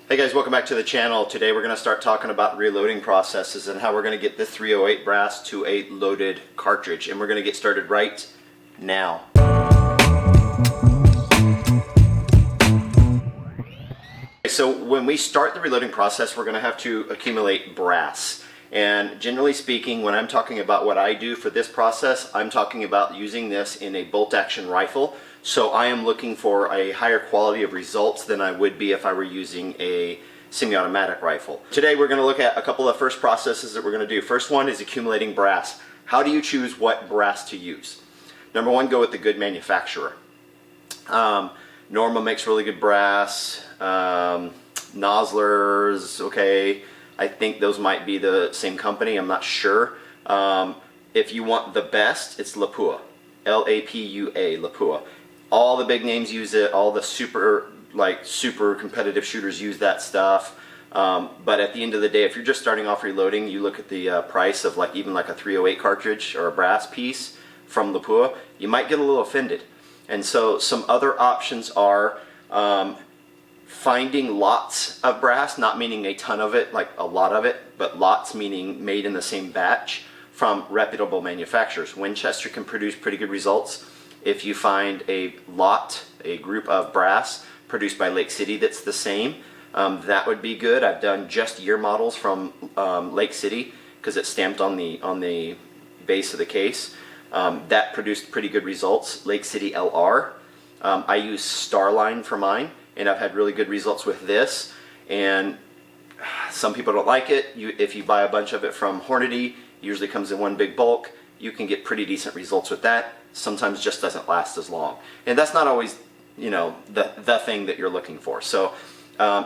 Hey guys, welcome back to the channel. Today we're going to start talking about reloading processes and how we're going to get the 308 brass to a loaded cartridge. And we're going to get started right now. So when we start the reloading process, we're going to have to accumulate brass. And generally speaking, when I'm talking about what I do for this process, I'm talking about using this in a bolt action rifle. So I am looking for a higher quality of results than I would be if I were using a semi-automatic rifle. Today we're going to look at a couple of first processes that we're going to do. First one is accumulating brass. How do you choose what brass to use? Number one, go with the good manufacturer. Norma makes really good brass. Nosler's, okay. I think those might be the same company, I'm not sure. If you want the best, it's Lapua. L-A-P-U-A, Lapua. All the big names use it, all the super competitive shooters use that stuff. But at the end of the day, if you're just starting off reloading, you look at the price of even a 308 cartridge or a brass piece from Lapua, you might get a little offended. And so some other options are finding lots of brass, not meaning a ton of it, like a lot of it, but lots meaning made in the same batch from reputable manufacturers. Winchester can produce pretty good results. If you find a lot, a group of brass produced by Lake City that's the same, that would be good. I've done just year models from Lake City because it's stamped on the base of the case. That produced pretty good results. Lake City LR. I use Starline for mine, and I've had really good results with this. And some people don't like it. If you buy a bunch of it from Hornady, usually comes in one big bulk, you can get pretty decent results with that. Sometimes just doesn't last as long. And that's not always, the thing that you're looking for. So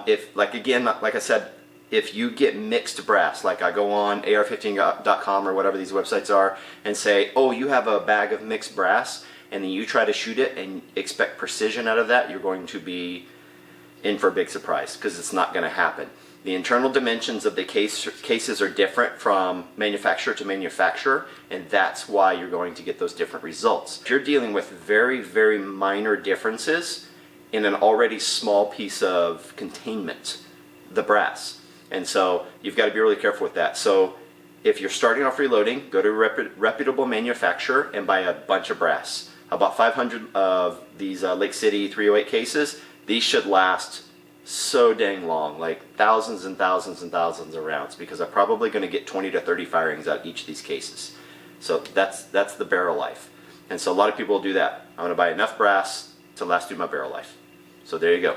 if, like I said, if you get mixed brass, like I go on ar15.com or whatever these websites are and say, oh, you have a bag of mixed brass, and then you try to shoot it and expect precision out of that, you're going to be in for a big surprise, because it's not going to happen. The internal dimensions of the cases are different from manufacturer to manufacturer, and that's why you're going to get those different results. If you're dealing with very, very minor differences in an already small piece of containment, the brass. And so you've got to be really careful with that. So if you're starting off reloading, go to a reputable manufacturer and buy a bunch of brass. About 500 of these Lake City 308 cases. These should last so dang long, like thousands and thousands and thousands of rounds, because I'm probably going to get 20 to 30 firings out of each of these cases. So that's the barrel life. And so a lot of people will do that. I'm going to buy enough brass to last through my barrel life. So there you go.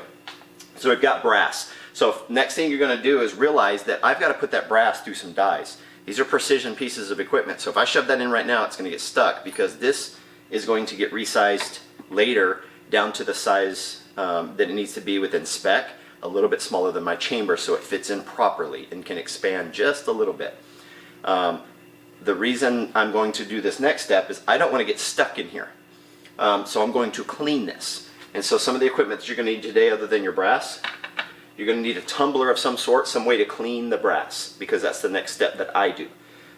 So we've got brass. So next thing you're going to do is realize that I've got to put that brass through some dies. These are precision pieces of equipment. So if I shove that in right now, it's going to get stuck, because this is going to get resized later down to the size that it needs to be within spec, a little bit smaller than my chamber, so it fits in properly and can expand just a little bit. The reason I'm going to do this next step is I don't want to get stuck in here. So I'm going to clean this. And so some of the equipment that you're going to need today, other than your brass, you're going to need a tumbler of some sort, some way to clean the brass, because that's the next step that I do.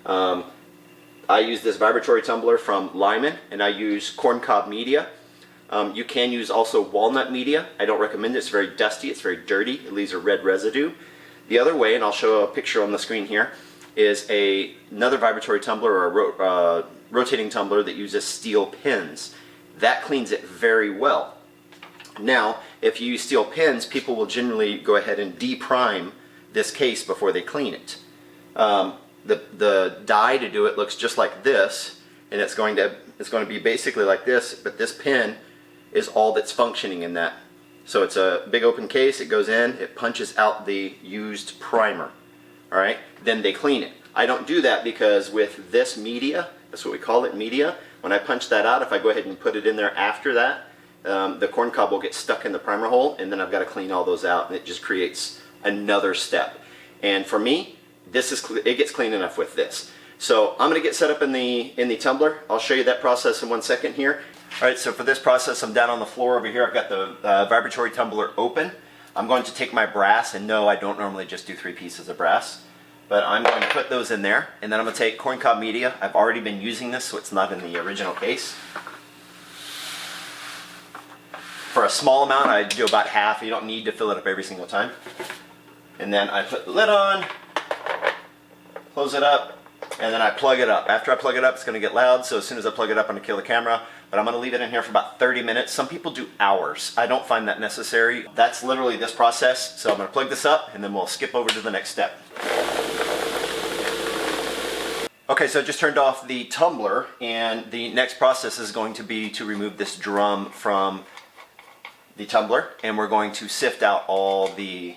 I use this vibratory tumbler from Lyman, and I use corncob media. You can use also walnut media. I don't recommend it. It's very dusty. It's very dirty. It leaves a red residue. The other way, and I'll show a picture on the screen here, is another vibratory tumbler or a rotating tumbler that uses steel pins. That cleans it very well. Now, if you use steel pins, people will generally go ahead and deprime this case before they clean it. The die to do it looks just like this, and it's going to be basically like this, but this pin is all that's functioning in that. So it's a big open case, it goes in, it punches out the used primer. Alright, then they clean it. I don't do that because with this media, that's what we call it, media, when I punch that out, if I go ahead and put it in there after that, the corn cob will get stuck in the primer hole, and then I've got to clean all those out, and it just creates another step. And for me, it gets clean enough with this. So I'm going to get set up in the tumbler. I'll show you that process in 1 second here. Alright, so for this process, I'm down on the floor over here. I've got the vibratory tumbler open. I'm going to take my brass, and no, I don't normally just do 3 pieces of brass, but I'm going to put those in there, and then I'm going to take corncob media. I've already been using this, so it's not in the original case. For a small amount, I do about half. You don't need to fill it up every single time. And then I put the lid on, close it up, and then I plug it up. After I plug it up, it's going to get loud, so as soon as I plug it up, I'm going to kill the camera. But I'm going to leave it in here for about 30 minutes. Some people do hours. I don't find that necessary. That's literally this process. So I'm going to plug this up, and then we'll skip over to the next step. Okay, so I just turned off the tumbler, and the next process is going to be to remove this drum from the tumbler, and we're going to sift out all the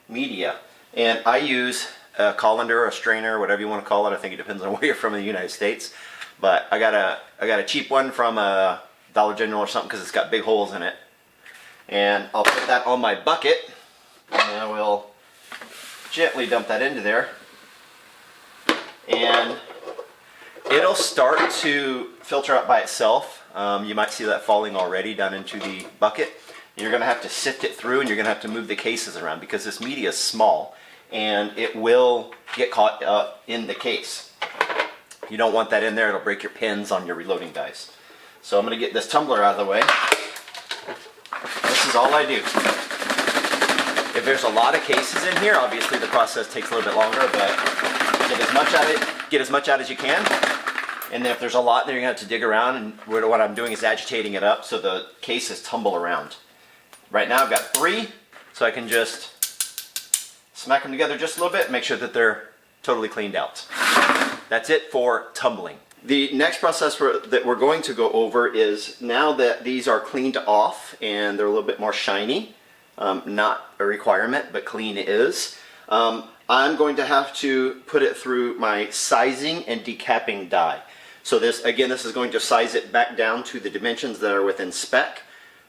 media. And I use a colander, a strainer, whatever you want to call it. I think it depends on where you're from in the United States. But I got a cheap one from a Dollar General or something because it's got big holes in it. And I'll put that on my bucket, and I will gently dump that into there. And it'll start to filter out by itself. You might see that falling already down into the bucket. You're going to have to sift it through, and you're going to have to move the cases around because this media is small and it will get caught up in the case. You don't want that in there. It'll break your pins on your reloading dice. So I'm going to get this tumbler out of the way. This is all I do. If there's a lot of cases in here, obviously the process takes a little bit longer, but get as much out as you can. And then if there's a lot there, you're going to have to dig around, and what I'm doing is agitating it up so the cases tumble around. Right now I've got 3, so I can just smack them together just a little bit and make sure that they're totally cleaned out. That's it for tumbling. The next process that we're going to go over is, now that these are cleaned off and they're a little bit more shiny, not a requirement, but clean is, I'm going to have to put it through my sizing and decapping die. So this is going to size it back down to the dimensions that are within spec,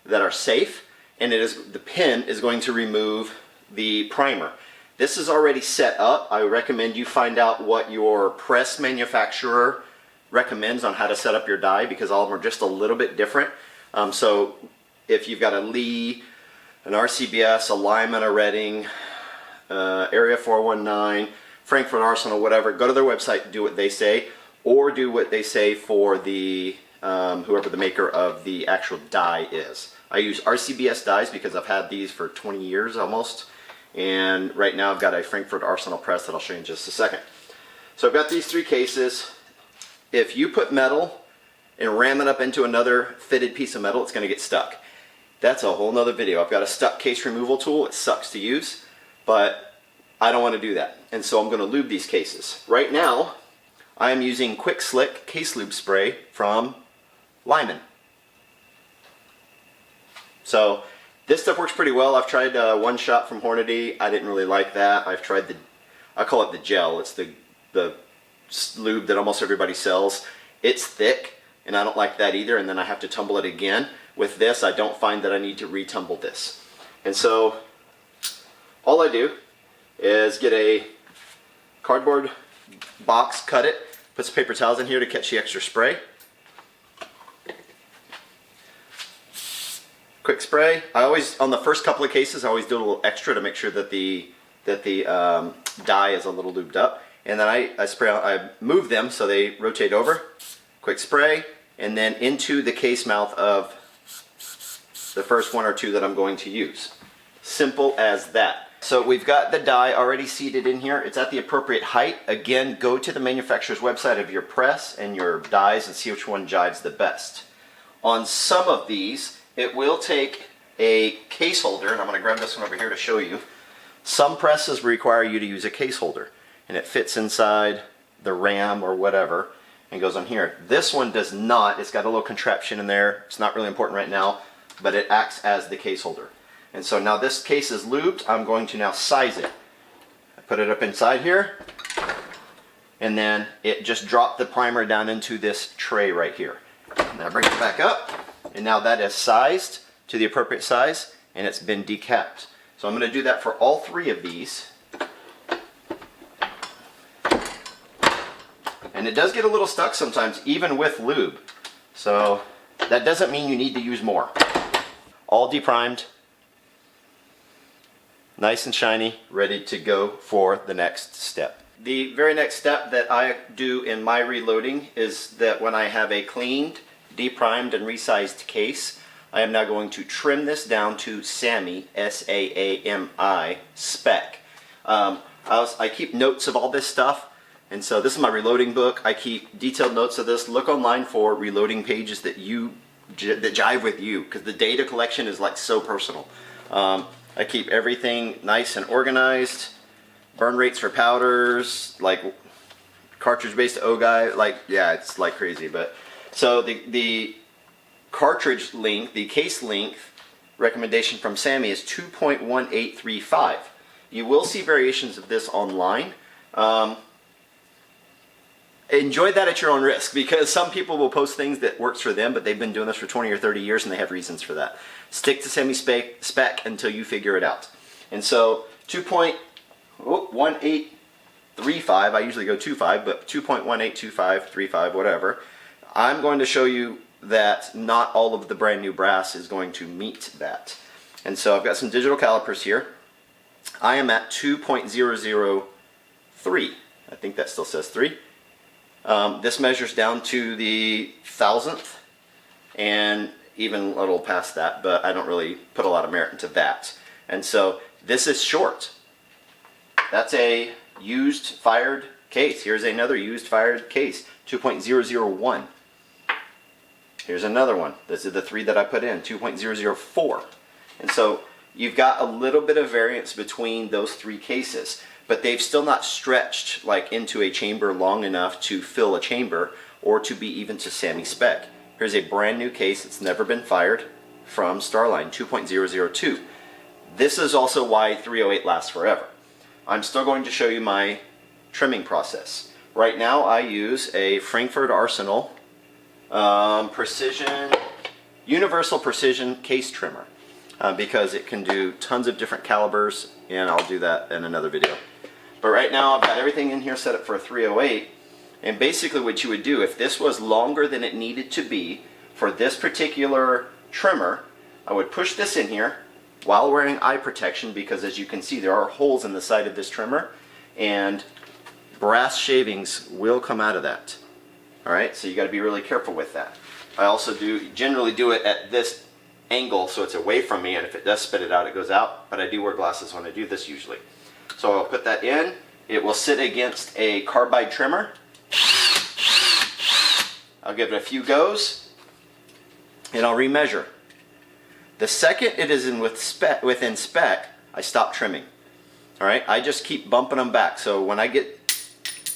that are safe, and the pin is going to remove the primer. This is already set up. I recommend you find out what your press manufacturer recommends on how to set up your die, because all of them are just a little bit different. So if you've got a Lee, an RCBS, a Lyman, a Redding, Area 419, Frankfurt Arsenal, whatever, go to their website, do what they say, or do what they say for the whoever the maker of the actual die is. I use RCBS dies because I've had these for 20 years almost, and right now I've got a Frankfurt Arsenal press that I'll show you in just a second. So I've got these 3 cases. If you put metal and ram it up into another fitted piece of metal, it's going to get stuck. That's a whole nother video. I've got a stuck case removal tool. It sucks to use, but I don't want to do that. And so I'm going to lube these cases. Right now, I am using Quick Slick Case Lube Spray from Lyman. So this stuff works pretty well. I've tried One Shot from Hornady. I didn't really like that. I've tried I call it the gel. It's the lube that almost everybody sells. It's thick, and I don't like that either, and then I have to tumble it again. With this, I don't find that I need to retumble this. And so all I do is get a cardboard box, cut it, put some paper towels in here to catch the extra spray. Quick spray. I always, on the first couple of cases, I always do a little extra to make sure that the die is a little lubed up. And then I move them so they rotate over. Quick spray, and then into the case mouth of the first 1 or 2 that I'm going to use. Simple as that. So we've got the die already seated in here. It's at the appropriate height. Again, go to the manufacturer's website of your press and your dies and see which one jives the best. On some of these, it will take a case holder, and I'm going to grab this one over here to show you. Some presses require you to use a case holder, and it fits inside the ram or whatever and goes on here. This one does not. It's got a little contraption in there. It's not really important right now, but it acts as the case holder. And so now this case is lubed. I'm going to now size it. I put it up inside here, and then it just dropped the primer down into this tray right here. And I bring it back up, and now that is sized to the appropriate size, and it's been decapped. So I'm going to do that for all 3 of these. And it does get a little stuck sometimes, even with lube. So that doesn't mean you need to use more. All deprimed, nice and shiny, ready to go for the next step. The very next step that I do in my reloading is that when I have a cleaned, deprimed, and resized case, I am now going to trim this down to SAMI, S-A-A-M-I, spec. I keep notes of all this stuff, and so this is my reloading book. I keep detailed notes of this. Look online for reloading pages that jive with you, because the data collection is like so personal. I keep everything nice and organized. Burn rates for powders, like cartridge-based OGI, like, yeah, it's like crazy. But so the cartridge length, the case length recommendation from Sammy is 2.1835. You will see variations of this online. Enjoy that at your own risk, because some people will post things that works for them, but they've been doing this for 20 or 30 years and they have reasons for that. Stick to semi-spec until you figure it out. And so 2.1835, I usually go 2.5, but 2.182535, whatever. I'm going to show you that not all of the brand new brass is going to meet that. And so I've got some digital calipers here. I am at 2.003. I think that still says 3. This measures down to the thousandth and even a little past that, but I don't really put a lot of merit into that. And so this is short. That's a used fired case. Here's another used fired case, 2.001. Here's another one. This is the 3 that I put in, 2.004. And so you've got a little bit of variance between those 3 cases, but they've still not stretched like into a chamber long enough to fill a chamber or to be even to SAMI spec. Here's a brand new case that's never been fired from Starline, 2.002. This is also why 308 lasts forever. I'm still going to show you my trimming process. Right now I use a Frankfurt Arsenal universal precision case trimmer because it can do tons of different calibers, and I'll do that in another video. But right now I've got everything in here set up for a 308, and basically what you would do if this was longer than it needed to be for this particular trimmer, I would push this in here while wearing eye protection, because as you can see there are holes in the side of this trimmer and brass shavings will come out of that. Alright, so you got to be really careful with that. I also generally do it at this angle so it's away from me, and if it does spit it out, it goes out, but I do wear glasses when I do this usually. So I'll put that in. It will sit against a carbide trimmer. I'll give it a few goes and I'll remeasure. The second it is within spec, I stop trimming. Alright, I just keep bumping them back. So when I get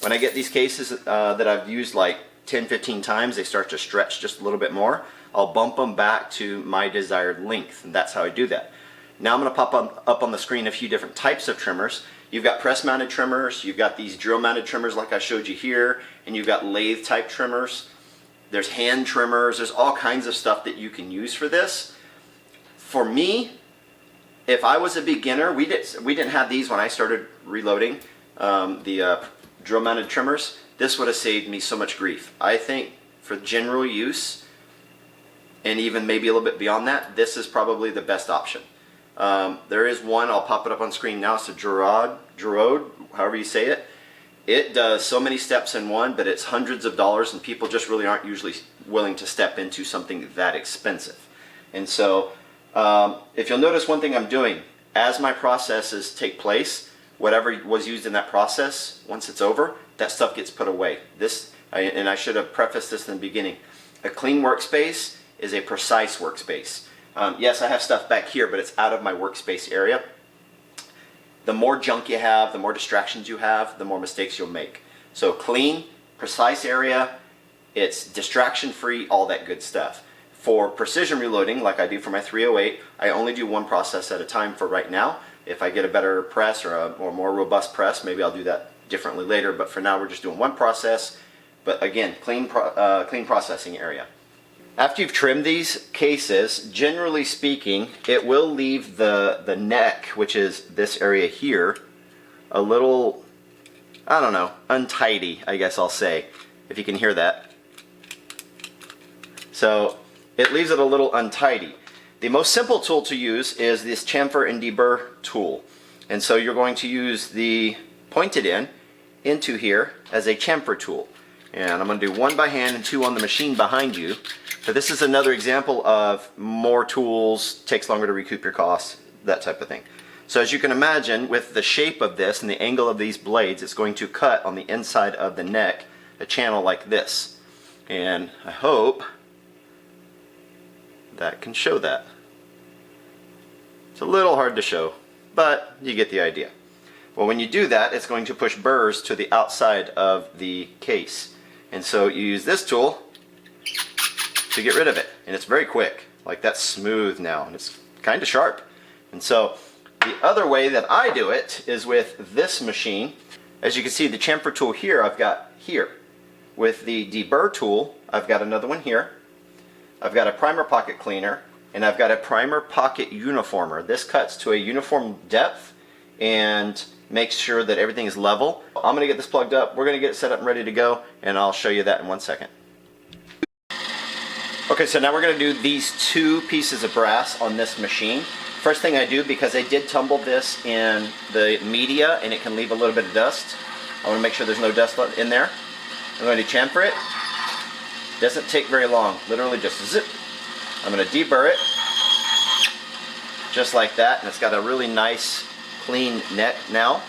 these cases that I've used like 10-15 times, they start to stretch just a little bit more. I'll bump them back to my desired length, and that's how I do that. Now I'm going to pop up on the screen a few different types of trimmers. You've got press mounted trimmers, you've got these drill mounted trimmers like I showed you here, and you've got lathe type trimmers. There's hand trimmers, there's all kinds of stuff that you can use for this. For me, if I was a beginner, we didn't have these when I started reloading, the drill mounted trimmers. This would have saved me so much grief. I think for general use, and even maybe a little bit beyond that, this is probably the best option. There is one, I'll pop it up on screen now, it's a Gerard, however you say it. It does so many steps in one, but it's hundreds of dollars, and people just really aren't usually willing to step into something that expensive. And so, if you'll notice one thing I'm doing, as my processes take place, whatever was used in that process, once it's over, that stuff gets put away. And I should have prefaced this in the beginning, a clean workspace is a precise workspace. Yes, I have stuff back here, but it's out of my workspace area. The more junk you have, the more distractions you have, the more mistakes you'll make. So clean, precise area, it's distraction free, all that good stuff. For precision reloading, like I do for my 308, I only do one process at a time for right now. If I get a better press or a more robust press, maybe I'll do that differently later, but for now we're just doing one process. But again, clean processing area. After you've trimmed these cases, generally speaking, it will leave the neck, which is this area here, a little, I don't know, untidy, I guess I'll say, if you can hear that. So it leaves it a little untidy. The most simple tool to use is this chamfer and deburr tool. And so you're going to use the pointed end into here as a chamfer tool. And I'm going to do one by hand and two on the machine behind you. But this is another example of more tools, takes longer to recoup your costs, that type of thing. So as you can imagine, with the shape of this and the angle of these blades, it's going to cut on the inside of the neck a channel like this. And I hope that can show that. It's a little hard to show, but you get the idea. Well, when you do that, it's going to push burrs to the outside of the case. And so you use this tool to get rid of it. And it's very quick. Like, that's smooth now, and it's kind of sharp. And so the other way that I do it is with this machine. As you can see, the chamfer tool here I've got here. With the deburr tool, I've got another one here. I've got a primer pocket cleaner, and I've got a primer pocket uniformer. This cuts to a uniform depth and makes sure that everything is level. I'm going to get this plugged up, we're going to get it set up and ready to go, and I'll show you that in 1 second. Okay, so now we're going to do these two pieces of brass on this machine. First thing I do, because I did tumble this in the media and it can leave a little bit of dust, I want to make sure there's no dust in there. I'm going to chamfer it. Doesn't take very long, literally just zip. I'm going to deburr it, just like that, and it's got a really nice clean neck now.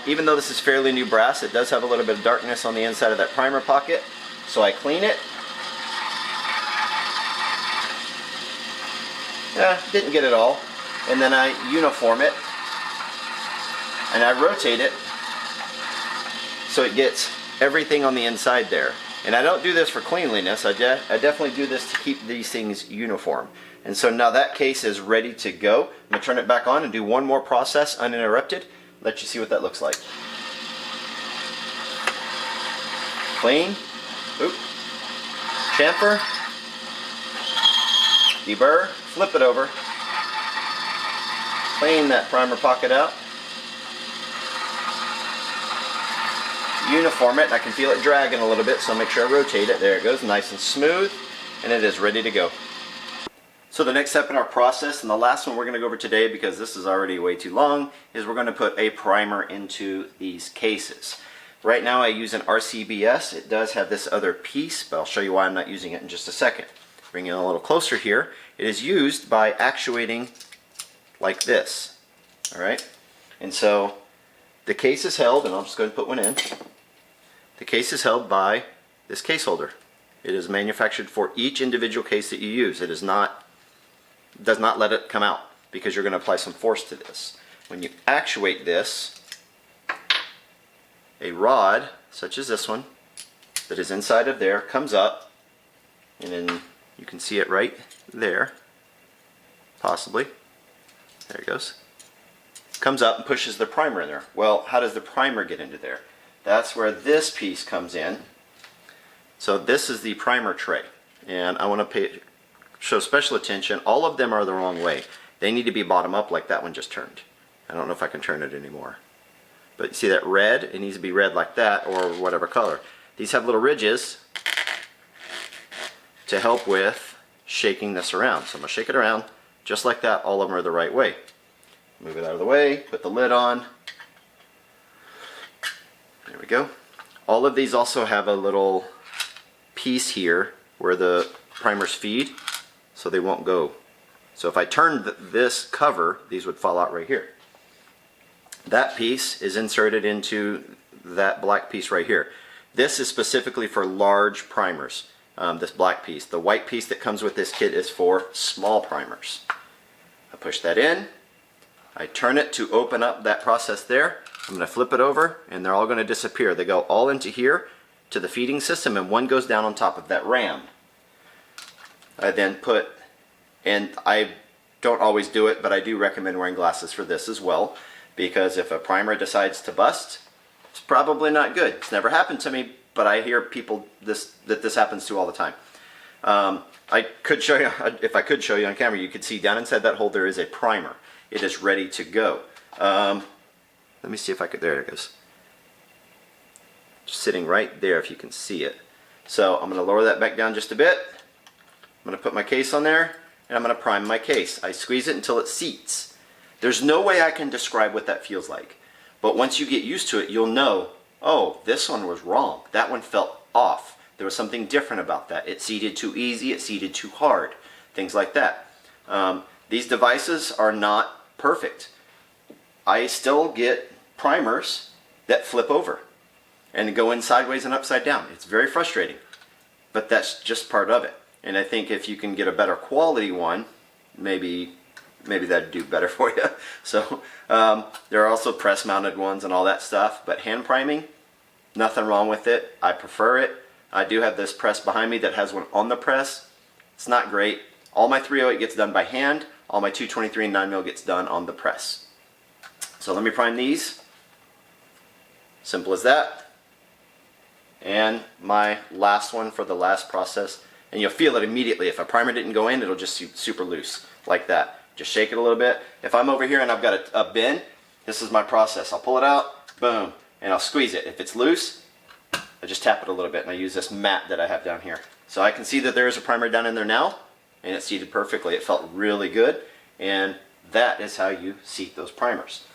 Even though this is fairly new brass, it does have a little bit of darkness on the inside of that primer pocket, so I clean it. Didn't get it all, and then I uniform it, and I rotate it so it gets everything on the inside there. And I don't do this for cleanliness, I definitely do this to keep these things uniform. And so now that case is ready to go. I'm going to turn it back on and do one more process uninterrupted. Let you see what that looks like. Clean. Oop. Chamfer. Deburr. Flip it over. Clean that primer pocket out. Uniform it, and I can feel it dragging a little bit, so make sure I rotate it. There it goes, nice and smooth, and it is ready to go. So the next step in our process, and the last one we're going to go over today because this is already way too long, is we're going to put a primer into these cases. Right now I use an RCBS. It does have this other piece, but I'll show you why I'm not using it in just a second. Bring it a little closer here. It is used by actuating like this. Alright? And so the case is held, and I'm just going to put one in. The case is held by this case holder. It is manufactured for each individual case that you use. It does not let it come out because you're going to apply some force to this. When you actuate this, a rod such as this one that is inside of there comes up, and then you can see it right there, possibly. There it goes. Comes up and pushes the primer in there. Well, how does the primer get into there? That's where this piece comes in. So this is the primer tray, and I want to show special attention. All of them are the wrong way. They need to be bottom up like that one just turned. I don't know if I can turn it anymore. But you see that red? It needs to be red like that, or whatever color. These have little ridges to help with shaking this around. So I'm going to shake it around just like that. All of them are the right way. Move it out of the way, put the lid on. There we go. All of these also have a little piece here where the primers feed, so they won't go. So if I turned this cover, these would fall out right here. That piece is inserted into that black piece right here. This is specifically for large primers, this black piece. The white piece that comes with this kit is for small primers. I push that in. I turn it to open up that process there. I'm going to flip it over, and they're all going to disappear. They go all into here to the feeding system, and one goes down on top of that ram. I then put, and I don't always do it, but I do recommend wearing glasses for this as well, because if a primer decides to bust, it's probably not good. It's never happened to me, but I hear people that this happens to all the time. I could show you, if I could show you on camera, you could see down inside that hole there is a primer. It is ready to go. Let me see if I could, there it goes. Just sitting right there if you can see it. So I'm going to lower that back down just a bit. I'm going to put my case on there, and I'm going to prime my case. I squeeze it until it seats. There's no way I can describe what that feels like. But once you get used to it, you'll know, oh, this one was wrong. That one felt off. There was something different about that. It seated too easy, it seated too hard. Things like that. These devices are not perfect. I still get primers that flip over and go in sideways and upside down. It's very frustrating, but that's just part of it. And I think if you can get a better quality one, maybe that'd do better for you. So there are also press mounted ones and all that stuff, but hand priming, nothing wrong with it. I prefer it. I do have this press behind me that has one on the press. It's not great. All my 308 gets done by hand. All my 223 and 9mm gets done on the press. So let me prime these. Simple as that. And my last one for the last process, and you'll feel it immediately. If a primer didn't go in, it'll just be super loose, like that. Just shake it a little bit. If I'm over here and I've got a bin, this is my process. I'll pull it out, boom, and I'll squeeze it. If it's loose, I just tap it a little bit, and I use this mat that I have down here. So I can see that there is a primer down in there now, and it's seated perfectly. It felt really good, and that is how you seat those primers.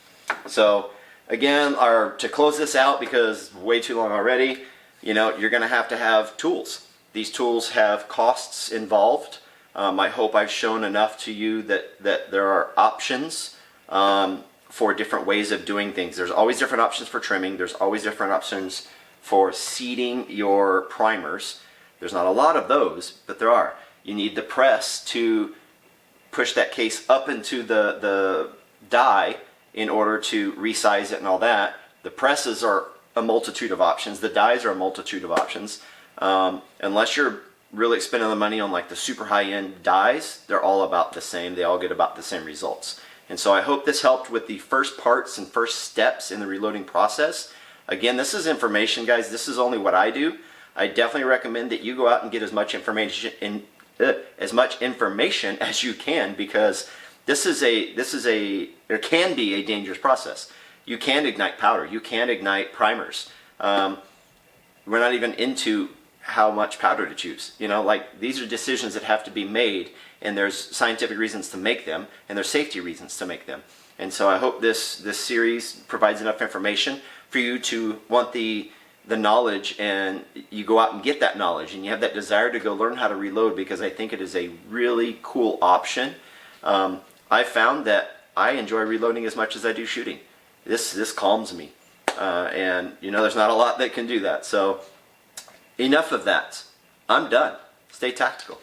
So again, to close this out, because way too long already, you're going to have tools. These tools have costs involved. I hope I've shown enough to you that there are options for different ways of doing things. There's always different options for trimming. There's always different options for seating your primers. There's not a lot of those, but there are. You need the press to push that case up into the die in order to resize it and all that. The presses are a multitude of options. The dies are a multitude of options. Unless you're really spending the money on like the super high-end dies, they're all about the same. They all get about the same results. And so I hope this helped with the first parts and first steps in the reloading process. Again, this is information, guys. This is only what I do. I definitely recommend that you go out and get as much information as you can, because there can be a dangerous process. You can ignite powder. You can ignite primers. We're not even into how much powder to choose. These are decisions that have to be made, and there's scientific reasons to make them, and there's safety reasons to make them. And so I hope this series provides enough information for you to want the knowledge, and you go out and get that knowledge, and you have that desire to go learn how to reload, because I think it is a really cool option. I found that I enjoy reloading as much as I do shooting. This calms me, and there's not a lot that can do that. So enough of that. I'm done. Stay tactical.